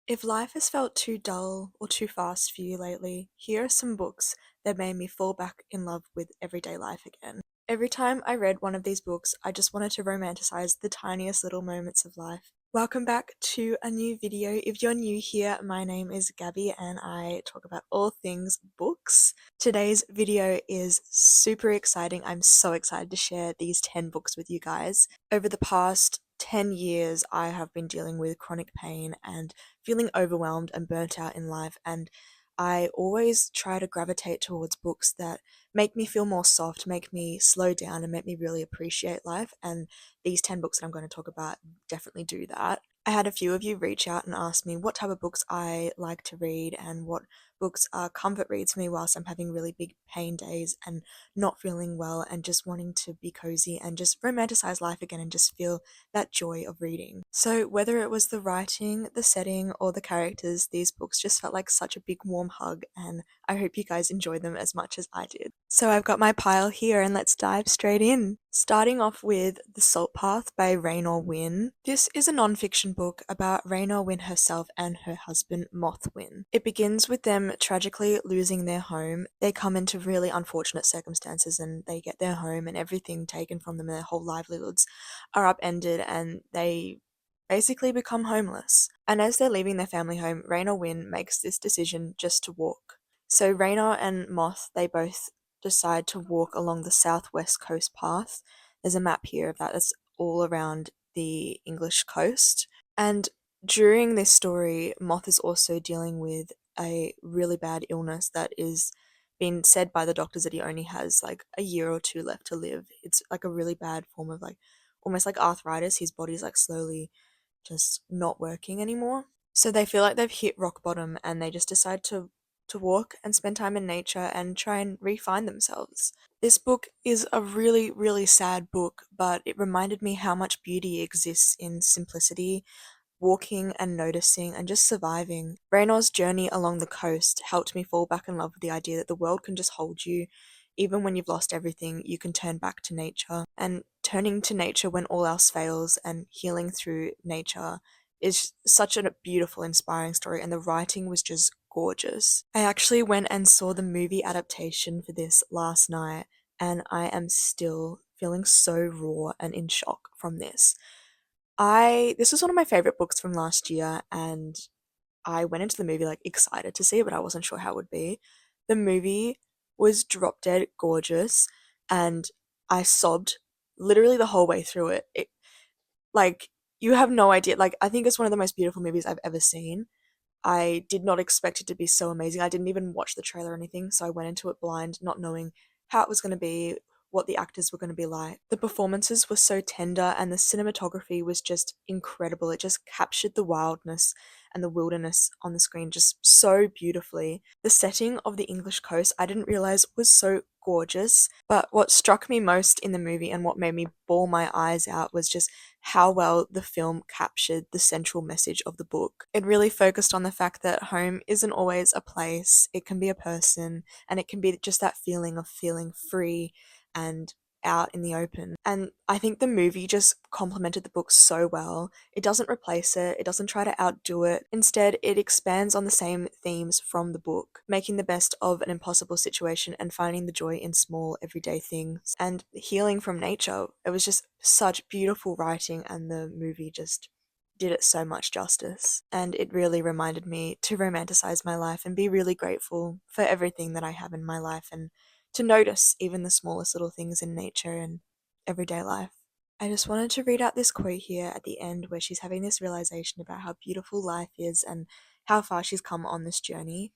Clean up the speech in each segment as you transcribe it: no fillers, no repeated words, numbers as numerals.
If life has felt too dull or too fast for you lately, here are some books that made me fall back in love with everyday life again. Every time I read one of these books, I just wanted to romanticize the tiniest little moments of life. Welcome back to a new video. If you're new here, my name is Gabby and I talk about all things books. Today's video is super exciting. I'm so excited to share these 10 books with you guys. Over the past 10 years, I have been dealing with chronic pain and feeling overwhelmed and burnt out in life, and I always try to gravitate towards books that make me feel more soft, make me slow down, and make me really appreciate life. And these 10 books that I'm going to talk about definitely do that. I had a few of you reach out and ask me what type of books I like to read and what books are comfort reads for me whilst I'm having really big pain days and not feeling well and just wanting to be cozy and just romanticize life again and just feel that joy of reading. So, whether it was the writing, the setting, or the characters, these books just felt like such a big warm hug, and I hope you guys enjoy them as much as I did. So, I've got my pile here, and let's dive straight in. Starting off with The Salt Path by Raynor Wynne. This is a non-fiction book about Raynor Wynne herself and her husband Moth Wynne. It begins with them tragically losing their home. They come into really unfortunate circumstances and they get their home and everything taken from them, and their whole livelihoods are upended and they basically become homeless. And as they're leaving their family home, Raynor Wynne makes this decision just to walk. So Raynor and Moth, they both decide to walk along the southwest coast path. There's a map here of that that's all around the English coast. And during this story, Moth is also dealing with a really bad illness that is been said by the doctors that he only has like a year or two left to live. It's like a really bad form of like almost like arthritis. His body's like slowly just not working anymore. So they feel like they've hit rock bottom and they just decide to walk and spend time in nature and try and refine themselves. This book is a really, really sad book, but it reminded me how much beauty exists in simplicity, walking and noticing and just surviving. Raynor's journey along the coast helped me fall back in love with the idea that the world can just hold you. Even when you've lost everything, you can turn back to nature. And turning to nature when all else fails and healing through nature is such a beautiful, inspiring story, and the writing was just gorgeous. I actually went and saw the movie adaptation for this last night, and I am still feeling so raw and in shock from this. I This was one of my favorite books from last year, and I went into the movie like excited to see it, but I wasn't sure how it would be. The movie was drop dead gorgeous, and I sobbed literally the whole way through it. Like, you have no idea. Like, I think it's one of the most beautiful movies I've ever seen. I did not expect it to be so amazing. I didn't even watch the trailer or anything, so I went into it blind, not knowing how it was going to be, what the actors were going to be like. The performances were so tender, and the cinematography was just incredible. It just captured the wildness and the wilderness on the screen just so beautifully. The setting of the English coast, I didn't realize was so gorgeous, but what struck me most in the movie and what made me bawl my eyes out was just how well the film captured the central message of the book. It really focused on the fact that home isn't always a place, it can be a person, and it can be just that feeling of feeling free and out in the open. And I think the movie just complemented the book so well. It doesn't replace it, it doesn't try to outdo it. Instead, it expands on the same themes from the book, making the best of an impossible situation and finding the joy in small everyday things and healing from nature. It was just such beautiful writing, and the movie just did it so much justice. And it really reminded me to romanticize my life and be really grateful for everything that I have in my life, and to notice even the smallest little things in nature and everyday life. I just wanted to read out this quote here at the end where she's having this realization about how beautiful life is and how far she's come on this journey.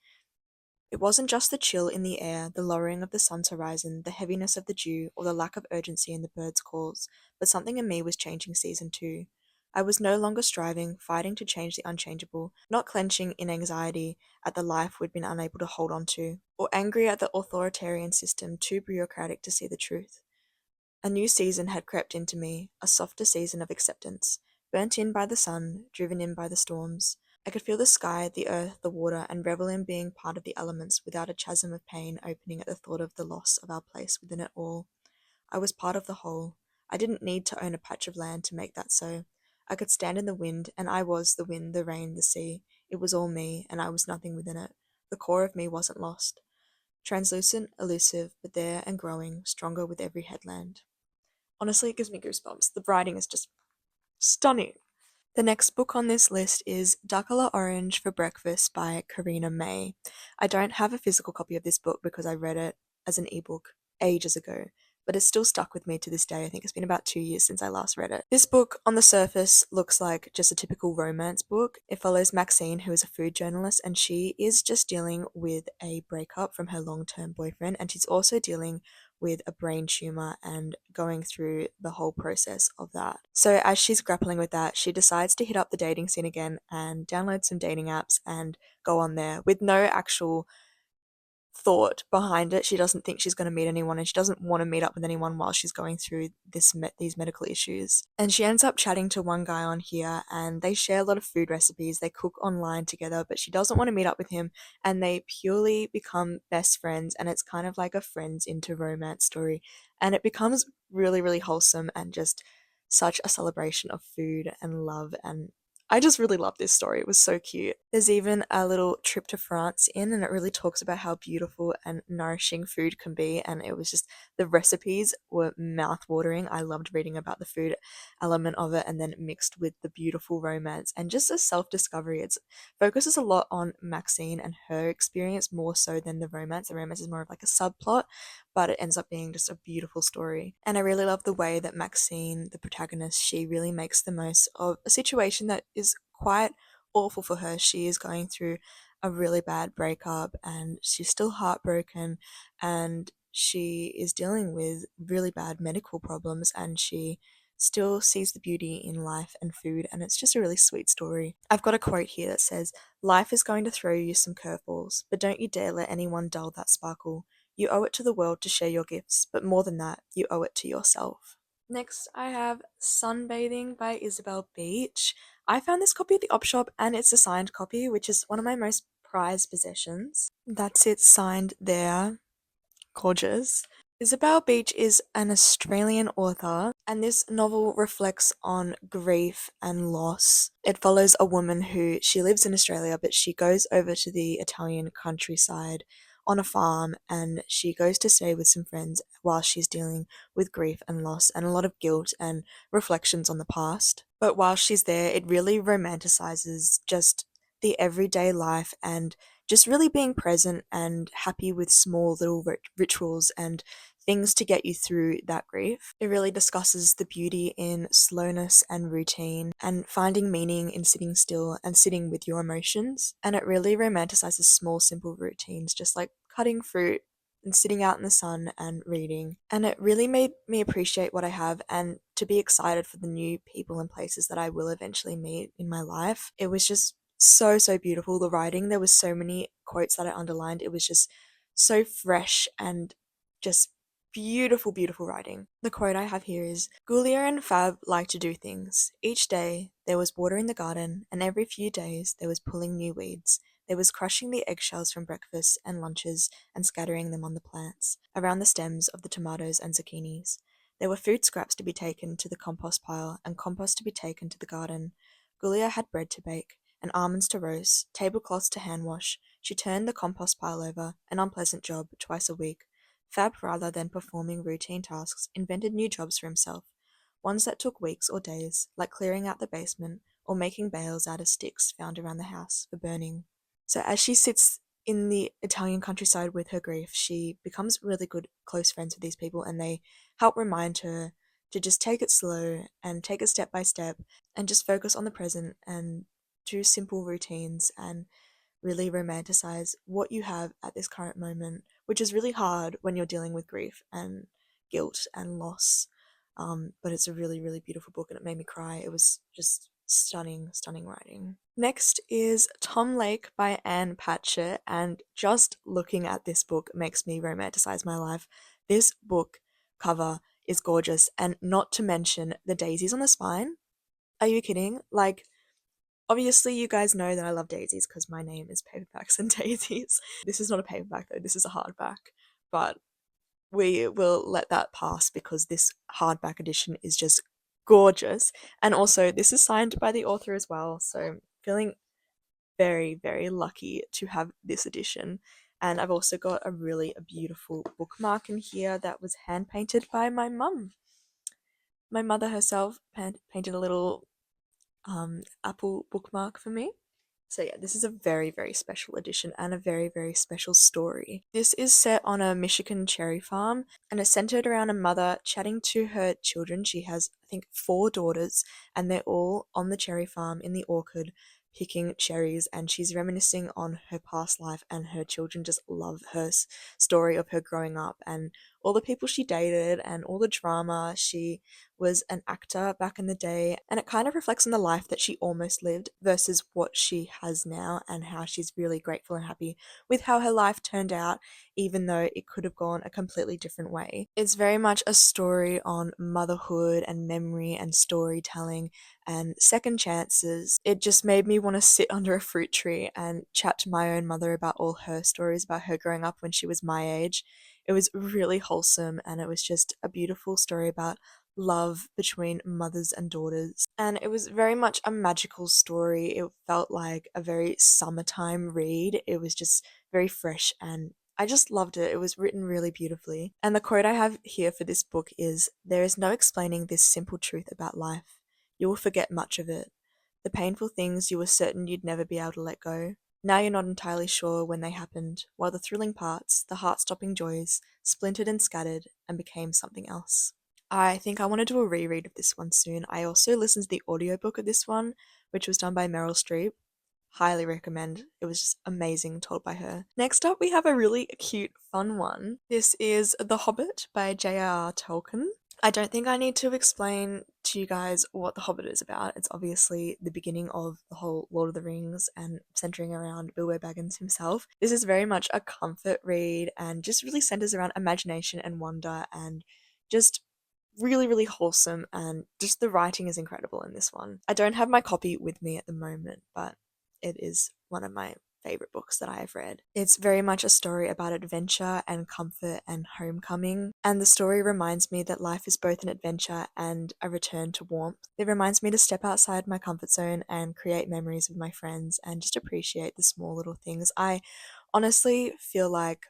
It wasn't just the chill in the air, the lowering of the sun's horizon, the heaviness of the dew, or the lack of urgency in the birds' calls, but something in me was changing season two. I was no longer striving, fighting to change the unchangeable, not clenching in anxiety at the life we'd been unable to hold on to, or angry at the authoritarian system too bureaucratic to see the truth. A new season had crept into me, a softer season of acceptance, burnt in by the sun, driven in by the storms. I could feel the sky, the earth, the water, and revel in being part of the elements without a chasm of pain opening at the thought of the loss of our place within it all. I was part of the whole. I didn't need to own a patch of land to make that so. I could stand in the wind, and I was the wind, the rain, the sea. It was all me, and I was nothing within it. The core of me wasn't lost. Translucent, elusive, but there and growing, stronger with every headland. Honestly, it gives me goosebumps. The writing is just stunning. The next book on this list is Duckula Orange for Breakfast by Karina May. I don't have a physical copy of this book because I read it as an ebook ages ago, but it's still stuck with me to this day. I think it's been about 2 years since I last read it. This book, on the surface, looks like just a typical romance book. It follows Maxine, who is a food journalist, and she is just dealing with a breakup from her long term boyfriend, and she's also dealing with a brain tumor and going through the whole process of that. So, as she's grappling with that, she decides to hit up the dating scene again and download some dating apps and go on there with no actual thought behind it. She doesn't think she's going to meet anyone, and she doesn't want to meet up with anyone while she's going through these medical issues. And she ends up chatting to one guy on here, and they share a lot of food recipes. They cook online together, but she doesn't want to meet up with him, and they purely become best friends. And it's kind of like a friends into romance story, and it becomes really, really wholesome and just such a celebration of food and love. And I just really love this story. It was so cute. There's even a little trip to France in, and it really talks about how beautiful and nourishing food can be. And it was just, the recipes were mouth-watering. I loved reading about the food element of it, and then mixed with the beautiful romance and just a self-discovery. It focuses a lot on Maxine and her experience more so than the romance. The romance is more of like a subplot, but it ends up being just a beautiful story. And I really love the way that Maxine, the protagonist, she really makes the most of a situation that is quite awful for her. She is going through a really bad breakup, and she's still heartbroken, and she is dealing with really bad medical problems, and she still sees the beauty in life and food, and it's just a really sweet story. I've got a quote here that says, "Life is going to throw you some curveballs, but don't you dare let anyone dull that sparkle. You owe it to the world to share your gifts, but more than that, you owe it to yourself." Next, I have Sunbathing by Isabel Beach. I found this copy at the op shop, and it's a signed copy, which is one of my most prized possessions. That's it signed there. Gorgeous. Isabel Beach is an Australian author, and this novel reflects on grief and loss. It follows a woman who, she lives in Australia, but she goes over to the Italian countryside on a farm, and she goes to stay with some friends while she's dealing with grief and loss and a lot of guilt and reflections on the past. But while she's there, it really romanticizes just the everyday life and just really being present and happy with small little rituals and things to get you through that grief. It really discusses the beauty in slowness and routine and finding meaning in sitting still and sitting with your emotions. And it really romanticizes small, simple routines, just like cutting fruit and sitting out in the sun and reading. And it really made me appreciate what I have and to be excited for the new people and places that I will eventually meet in my life. It was just so, so beautiful. The writing, there was so many quotes that I underlined. It was just so fresh and just beautiful, beautiful writing. The quote I have here is, "Gulia and Fab like to do things. Each day there was watering the garden, and every few days there was pulling new weeds. There was crushing the eggshells from breakfast and lunches and scattering them on the plants, around the stems of the tomatoes and zucchinis. There were food scraps to be taken to the compost pile and compost to be taken to the garden. Gulia had bread to bake and almonds to roast, tablecloths to hand wash. She turned the compost pile over, an unpleasant job, twice a week. Fab, rather than performing routine tasks, invented new jobs for himself, ones that took weeks or days, like clearing out the basement or making bales out of sticks found around the house for burning." So as she sits in the Italian countryside with her grief, she becomes really good close friends with these people, and they help remind her to just take it slow and take it step by step and just focus on the present and do simple routines and really romanticize what you have at this current moment, which is really hard when you're dealing with grief and guilt and loss. But it's a really, really beautiful book, and it made me cry. It was just stunning, stunning writing. Next is Tom Lake by Anne Patchett, and just looking at this book makes me romanticize my life. This book cover is gorgeous, and not to mention the daisies on the spine. Are you kidding? Like, obviously, you guys know that I love daisies because my name is Paperbacks and Daisies. This is not a paperback though, this is a hardback. But we will let that pass because this hardback edition is just gorgeous. And also, this is signed by the author as well, so feeling very, very lucky to have this edition. And I've also got a really beautiful bookmark in here that was hand painted by my mum. My mother herself painted a little apple bookmark for me. So yeah, this is a very, very special edition and a very, very special story. This is set on a Michigan cherry farm and is centered around a mother chatting to her children. She has, I think, 4 daughters, and they're all on the cherry farm in the orchard picking cherries, and she's reminiscing on her past life, and her children just love her story of her growing up and all the people she dated and all the drama. She was an actor back in the day, and it kind of reflects on the life that she almost lived versus what she has now, and how she's really grateful and happy with how her life turned out, even though it could have gone a completely different way. It's very much a story on motherhood and memory and storytelling and second chances. It just made me want to sit under a fruit tree and chat to my own mother about all her stories about her growing up when she was my age. It was really wholesome, and it was just a beautiful story about love between mothers and daughters. And it was very much a magical story. It felt like a very summertime read. It was just very fresh, and I just loved it. It was written really beautifully. And the quote I have here for this book is, "There is no explaining this simple truth about life. You will forget much of it. The painful things you were certain you'd never be able to let go. Now you're not entirely sure when they happened, while the thrilling parts, the heart-stopping joys, splintered and scattered and became something else." I think I want to do a reread of this one soon. I also listened to the audiobook of this one, which was done by Meryl Streep. Highly recommend. It was just amazing, told by her. Next up, we have a really cute, fun one. This is The Hobbit by J.R.R. Tolkien. I don't think I need to explain to you guys what The Hobbit is about. It's obviously the beginning of the whole Lord of the Rings and centering around Bilbo Baggins himself. This is very much a comfort read and just really centers around imagination and wonder, and just really, really wholesome, and just the writing is incredible in this one. I don't have my copy with me at the moment, but it is one of my favorite books that I have read. It's very much a story about adventure and comfort and homecoming, and the story reminds me that life is both an adventure and a return to warmth. It reminds me to step outside my comfort zone and create memories with my friends and just appreciate the small little things. I honestly feel like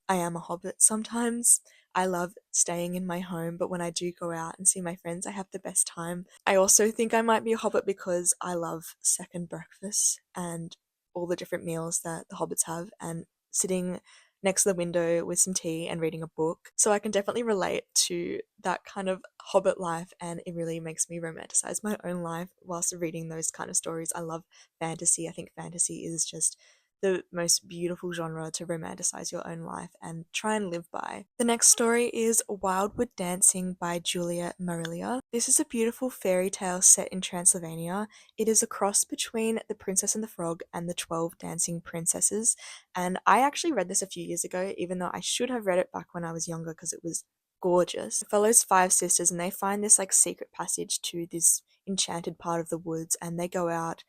I am a hobbit sometimes. I love staying in my home, but when I do go out and see my friends, I have the best time. I also think I might be a hobbit because I love second breakfast and all the different meals that the hobbits have, and sitting next to the window with some tea and reading a book. So I can definitely relate to that kind of hobbit life, and it really makes me romanticize my own life whilst reading those kind of stories. I love fantasy. I think fantasy is just the most beautiful genre to romanticize your own life and try and live by. The next story is Wildwood Dancing by Julia Marilia. This is a beautiful fairy tale set in Transylvania. It is a cross between The Princess and the Frog and the 12 Dancing Princesses, and I actually read this a few years ago, even though I should have read it back when I was younger because it was gorgeous. It follows 5 sisters, and they find this like secret passage to this enchanted part of the woods, and they go out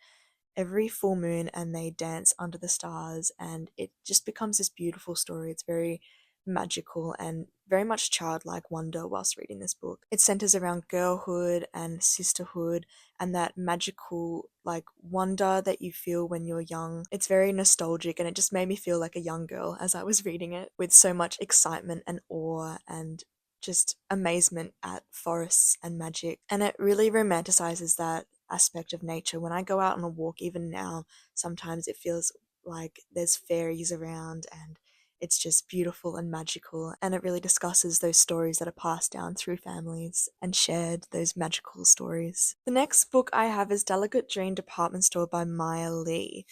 every full moon and they dance under the stars, and it just becomes this beautiful story. It's very magical and very much childlike wonder whilst reading this book. It centers around girlhood and sisterhood and that magical like wonder that you feel when you're young. It's very nostalgic, and it just made me feel like a young girl as I was reading it, with so much excitement and awe and just amazement at forests and magic. And it really romanticizes that aspect of nature. When I go out on a walk, even now, sometimes it feels like there's fairies around, and it's just beautiful and magical. And it really discusses those stories that are passed down through families and shared, those magical stories. The next book I have is Dallergut Dream Department Store by Maya Lee.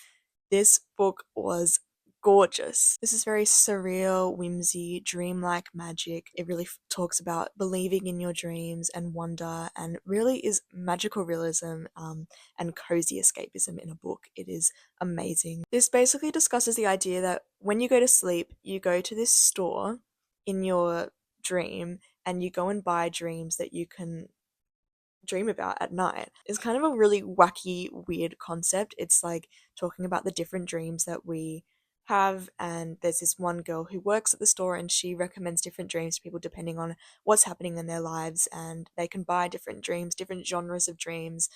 This book was gorgeous. This is very surreal, whimsy, dreamlike magic. It really talks about believing in your dreams and wonder, and really is magical realism and cozy escapism in a book. It is amazing. This basically discusses the idea that when you go to sleep, you go to this store in your dream and you go and buy dreams that you can dream about at night. It's kind of a really wacky, weird concept. It's like talking about the different dreams that we have, and there's this one girl who works at the store, and she recommends different dreams to people depending on what's happening in their lives, and they can buy different dreams, different genres of dreams,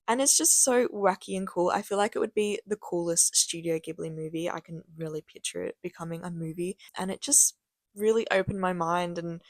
And it's just so wacky and cool. I feel like it would be the coolest Studio Ghibli movie. I can really picture it becoming a movie. And it just really opened my mind and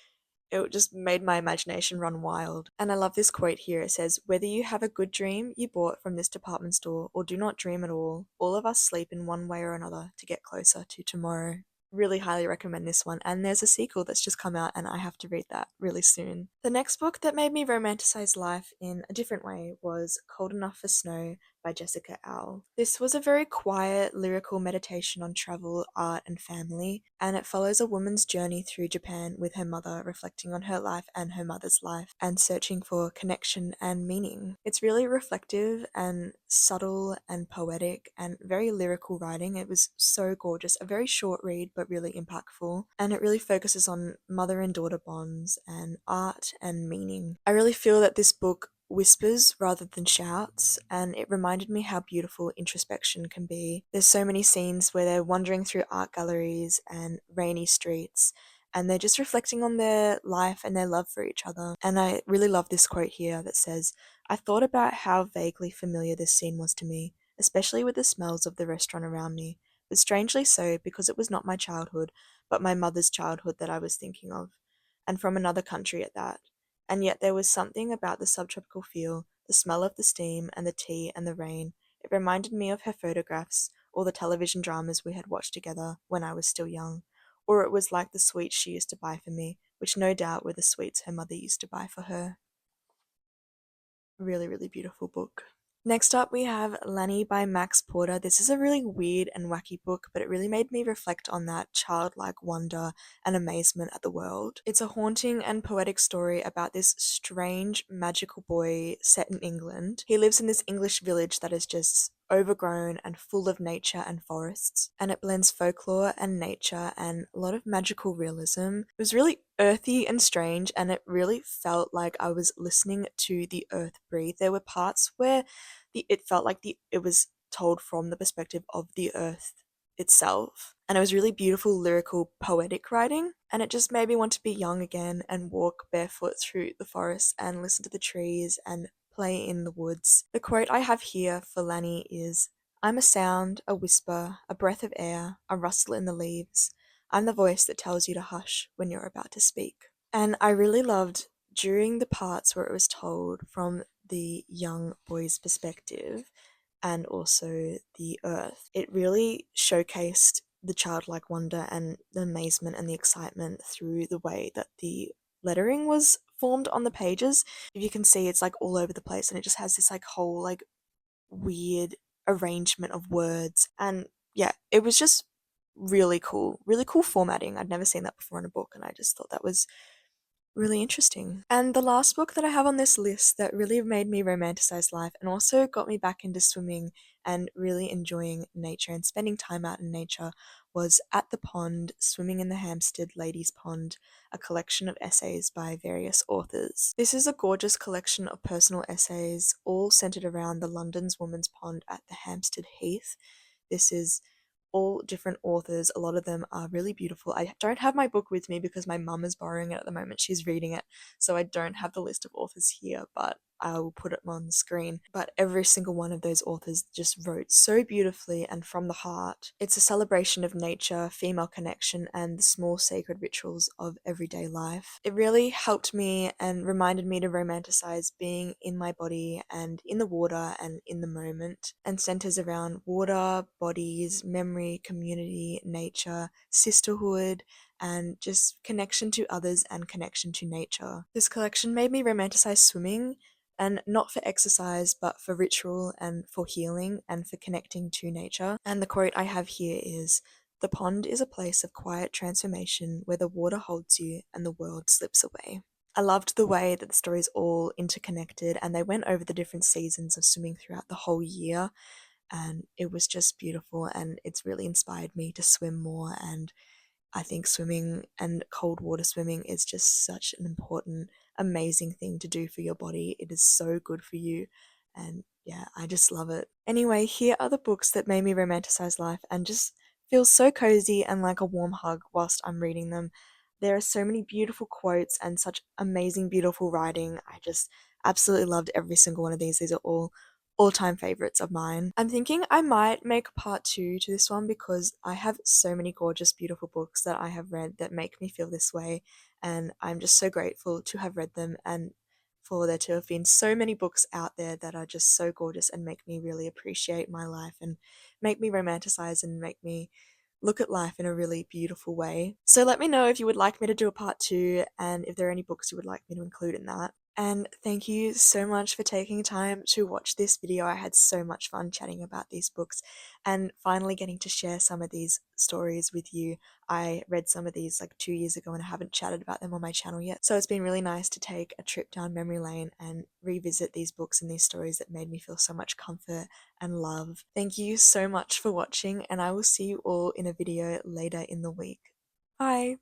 it just made my imagination run wild. And I love this quote here. It says, "Whether you have a good dream you bought from this department store or do not dream at all of us sleep in one way or another to get closer to tomorrow." Really highly recommend this one. And there's a sequel that's just come out, and I have to read that really soon. The next book that made me romanticize life in a different way was Cold Enough for Snow by Jessica Owl. This was a very quiet, lyrical meditation on travel, art, and family, and it follows a woman's journey through Japan with her mother, reflecting on her life and her mother's life, and searching for connection and meaning. It's really reflective and subtle and poetic and very lyrical writing. It was so gorgeous, a very short read but really impactful, and it really focuses on mother and daughter bonds and art and meaning. I really feel that this book whispers rather than shouts, and it reminded me how beautiful introspection can be. There's so many scenes where they're wandering through art galleries and rainy streets, and they're just reflecting on their life and their love for each other. And I really love this quote here that says, "I thought about how vaguely familiar this scene was to me, especially with the smells of the restaurant around me, but strangely so because it was not my childhood, but my mother's childhood that I was thinking of, and from another country at that. And yet there was something about the subtropical feel, the smell of the steam and the tea and the rain. It reminded me of her photographs or the television dramas we had watched together when I was still young. Or it was like the sweets she used to buy for me, which no doubt were the sweets her mother used to buy for her." Really, really beautiful book. Next up, we have Lanny by Max Porter. This is a really weird and wacky book, but it really made me reflect on that childlike wonder and amazement at the world. It's a haunting and poetic story about this strange, magical boy set in England. He lives in this English village that is just overgrown and full of nature and forests, and it blends folklore and nature and a lot of magical realism. It was really earthy and strange, and it really felt like I was listening to the earth breathe. There were parts where it felt like it was told from the perspective of the earth itself. And it was really beautiful, lyrical, poetic writing. And it just made me want to be young again and walk barefoot through the forest and listen to the trees and play in the woods. The quote I have here for Lanny is, "I'm a sound, a whisper, a breath of air, a rustle in the leaves. I'm the voice that tells you to hush when you're about to speak." And I really loved during the parts where it was told from the young boy's perspective and also the earth. It really showcased the childlike wonder and the amazement and the excitement through the way that the lettering was formed on the pages. If you can see, it's like all over the place and it just has this like whole like weird arrangement of words. And yeah, it was just really cool formatting. I'd never seen that before in a book, and I just thought that was really interesting. And the last book that I have on this list that really made me romanticize life and also got me back into swimming and really enjoying nature and spending time out in nature was At the Pond, Swimming in the Hampstead Ladies' Pond, a collection of essays by various authors. This is a gorgeous collection of personal essays, all centered around the London's Woman's Pond at the Hampstead Heath. This is all different authors. A lot of them are really beautiful. I don't have my book with me because my mum is borrowing it at the moment. She's reading it, so I don't have the list of authors here, but I will put it on the screen. But every single one of those authors just wrote so beautifully and from the heart. It's a celebration of nature, female connection, and the small sacred rituals of everyday life. It really helped me and reminded me to romanticize being in my body and in the water and in the moment, and centers around water, bodies, memory, community, nature, sisterhood, and just connection to others and connection to nature. This collection made me romanticize swimming, and not for exercise, but for ritual and for healing and for connecting to nature. And the quote I have here is, "The pond is a place of quiet transformation where the water holds you and the world slips away." I loved the way that the stories all interconnected and they went over the different seasons of swimming throughout the whole year, and it was just beautiful, and it's really inspired me to swim more. And I think swimming and cold water swimming is just such an important, amazing thing to do for your body. It is so good for you. And yeah, I just love it. Anyway, here are the books that made me romanticize life and just feel so cozy and like a warm hug whilst I'm reading them. There are so many beautiful quotes and such amazing, beautiful writing. I just absolutely loved every single one of these. These are all all-time favorites of mine. I'm thinking I might make part 2 to this one because I have so many gorgeous, beautiful books that I have read that make me feel this way, and I'm just so grateful to have read them and for there to have been so many books out there that are just so gorgeous and make me really appreciate my life and make me romanticize and make me look at life in a really beautiful way. So let me know if you would like me to do a part 2 and if there are any books you would like me to include in that. And thank you so much for taking time to watch this video. I had so much fun chatting about these books and finally getting to share some of these stories with you. I read some of these like 2 years ago and I haven't chatted about them on my channel yet. So it's been really nice to take a trip down memory lane and revisit these books and these stories that made me feel so much comfort and love. Thank you so much for watching, and I will see you all in a video later in the week. Bye!